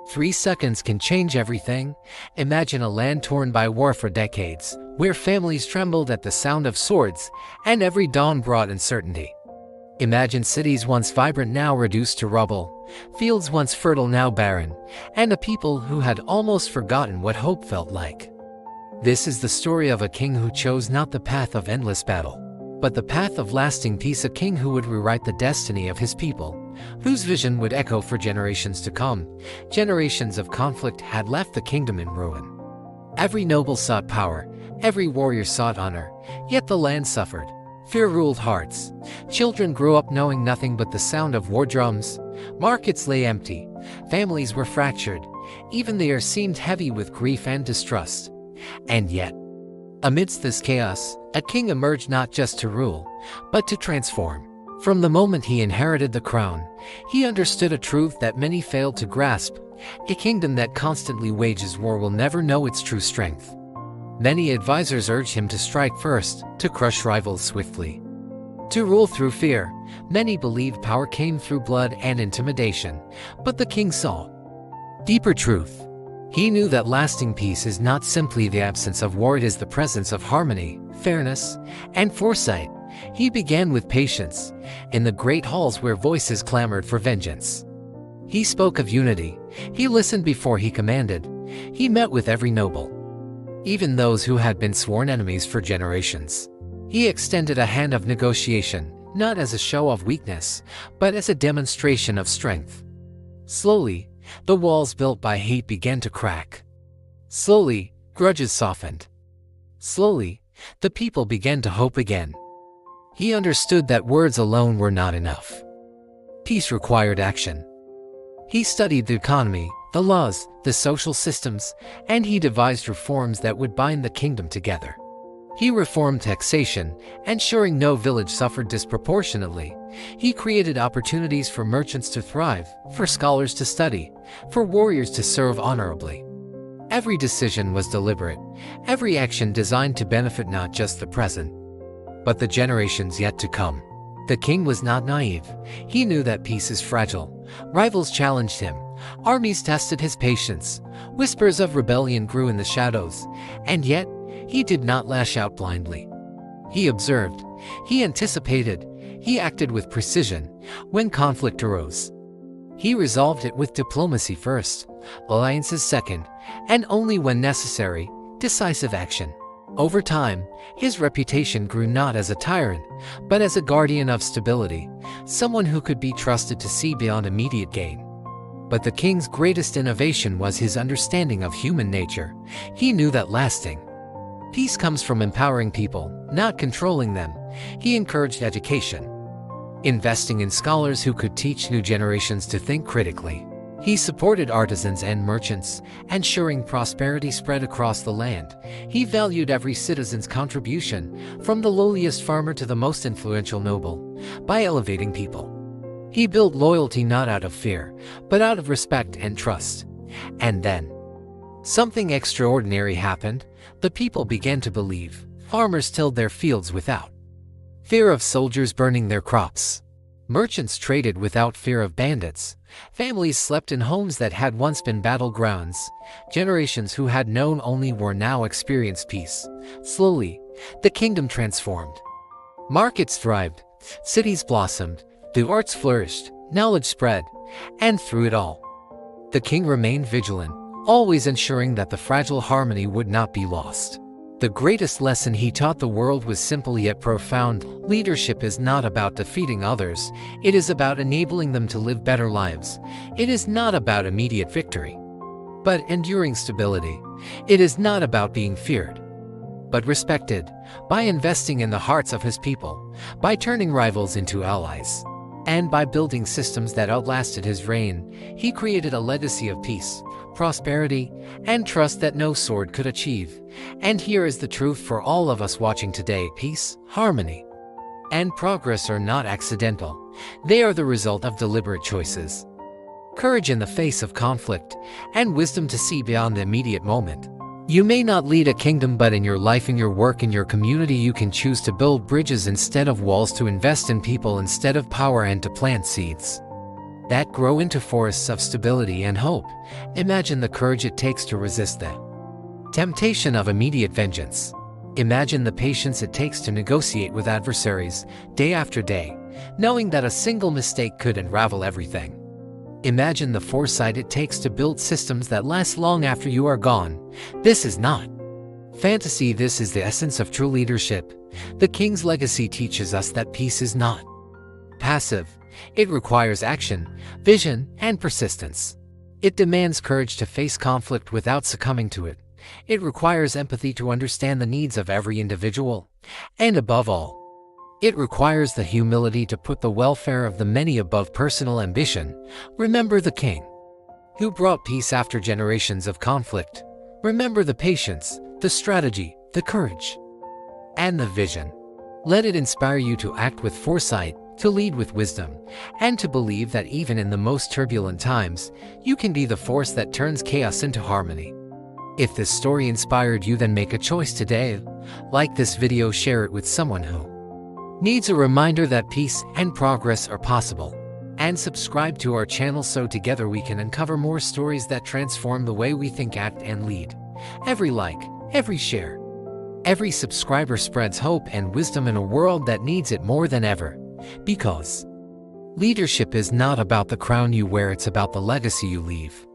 3 seconds can change everything. Imagine a land torn by war for decades, where families trembled at the sound of swords, and every dawn brought uncertainty. Imagine cities once vibrant now reduced to rubble, fields once fertile now barren, and a people who had almost forgotten what hope felt like. This is the story of a king who chose not the path of endless battle, but the path of lasting peace, a king who would rewrite the destiny of his people, whose vision would echo for generations to come. Generations of conflict had left the kingdom in ruin. Every noble sought power, every warrior sought honor, yet the land suffered. Fear ruled hearts. Children grew up knowing nothing but the sound of war drums. Markets lay empty. Families were fractured. Even the air seemed heavy with grief and distrust. And yet, amidst this chaos, a king emerged not just to rule, but to transform. From the moment he inherited the crown, he understood a truth that many failed to grasp: a kingdom that constantly wages war will never know its true strength. Many advisors urged him to strike first, to crush rivals swiftly, to rule through fear. Many believed power came through blood and intimidation, but the king saw deeper truth. He knew that lasting peace is not simply the absence of war, it is the presence of harmony, fairness, and foresight. He began with patience, in the great halls where voices clamored for vengeance. He spoke of unity. He listened before he commanded. He met with every noble, even those who had been sworn enemies for generations. He extended a hand of negotiation, not as a show of weakness, but as a demonstration of strength. Slowly, the walls built by hate began to crack. Slowly, grudges softened. Slowly, the people began to hope again. He understood that words alone were not enough. Peace required action. He studied the economy, the laws, the social systems, and he devised reforms that would bind the kingdom together. He reformed taxation, ensuring no village suffered disproportionately. He created opportunities for merchants to thrive, for scholars to study, for warriors to serve honorably. Every decision was deliberate, every action designed to benefit not just the present, but the generations yet to come. The king was not naive. He knew that peace is fragile. Rivals challenged him. Armies tested his patience. Whispers of rebellion grew in the shadows. And yet, he did not lash out blindly. He observed. He anticipated. He acted with precision. When conflict arose, he resolved it with diplomacy first, alliances second, and only when necessary, decisive action. Over time, his reputation grew not as a tyrant, but as a guardian of stability, someone who could be trusted to see beyond immediate gain. But the king's greatest innovation was his understanding of human nature. He knew that lasting peace comes from empowering people, not controlling them. He encouraged education, investing in scholars who could teach new generations to think critically. He supported artisans and merchants, ensuring prosperity spread across the land. He valued every citizen's contribution, from the lowliest farmer to the most influential noble, by elevating people. He built loyalty not out of fear, but out of respect and trust. And then, something extraordinary happened. The people began to believe. Farmers tilled their fields without fear of soldiers burning their crops. Merchants traded without fear of bandits. Families slept in homes that had once been battlegrounds. Generations who had known only war now experienced peace. Slowly, the kingdom transformed. Markets thrived, cities blossomed, the arts flourished, knowledge spread, and through it all, the king remained vigilant, always ensuring that the fragile harmony would not be lost. The greatest lesson he taught the world was simple yet profound. Leadership is not about defeating others. It is about enabling them to live better lives. It is not about immediate victory, but enduring stability. It is not about being feared, but respected. By investing in the hearts of his people, by turning rivals into allies, and by building systems that outlasted his reign, he created a legacy of peace, prosperity, and trust that no sword could achieve. And here is the truth for all of us watching today: peace, harmony, and progress are not accidental. They are the result of deliberate choices, courage in the face of conflict, and wisdom to see beyond the immediate moment. You may not lead a kingdom, but in your life, in your work, in your community, you can choose to build bridges instead of walls, to invest in people instead of power, and to plant seeds that grow into forests of stability and hope. Imagine the courage it takes to resist the temptation of immediate vengeance. Imagine the patience it takes to negotiate with adversaries day after day, knowing that a single mistake could unravel everything. Imagine the foresight it takes to build systems that last long after you are gone. This is not fantasy, this is the essence of true leadership. The King's legacy teaches us that peace is not passive. It requires action, vision, and persistence. It demands courage to face conflict without succumbing to it. It requires empathy to understand the needs of every individual. And above all, it requires the humility to put the welfare of the many above personal ambition. Remember the King who brought peace after generations of conflict. Remember the patience, the strategy, the courage, and the vision. Let it inspire you to act with foresight, to lead with wisdom, and to believe that even in the most turbulent times, you can be the force that turns chaos into harmony. If this story inspired you, then make a choice today. Like this video, share it with someone who needs a reminder that peace and progress are possible. And subscribe to our channel so together we can uncover more stories that transform the way we think, act, and lead. Every like, every share, every subscriber spreads hope and wisdom in a world that needs it more than ever. Because leadership is not about the crown you wear, it's about the legacy you leave.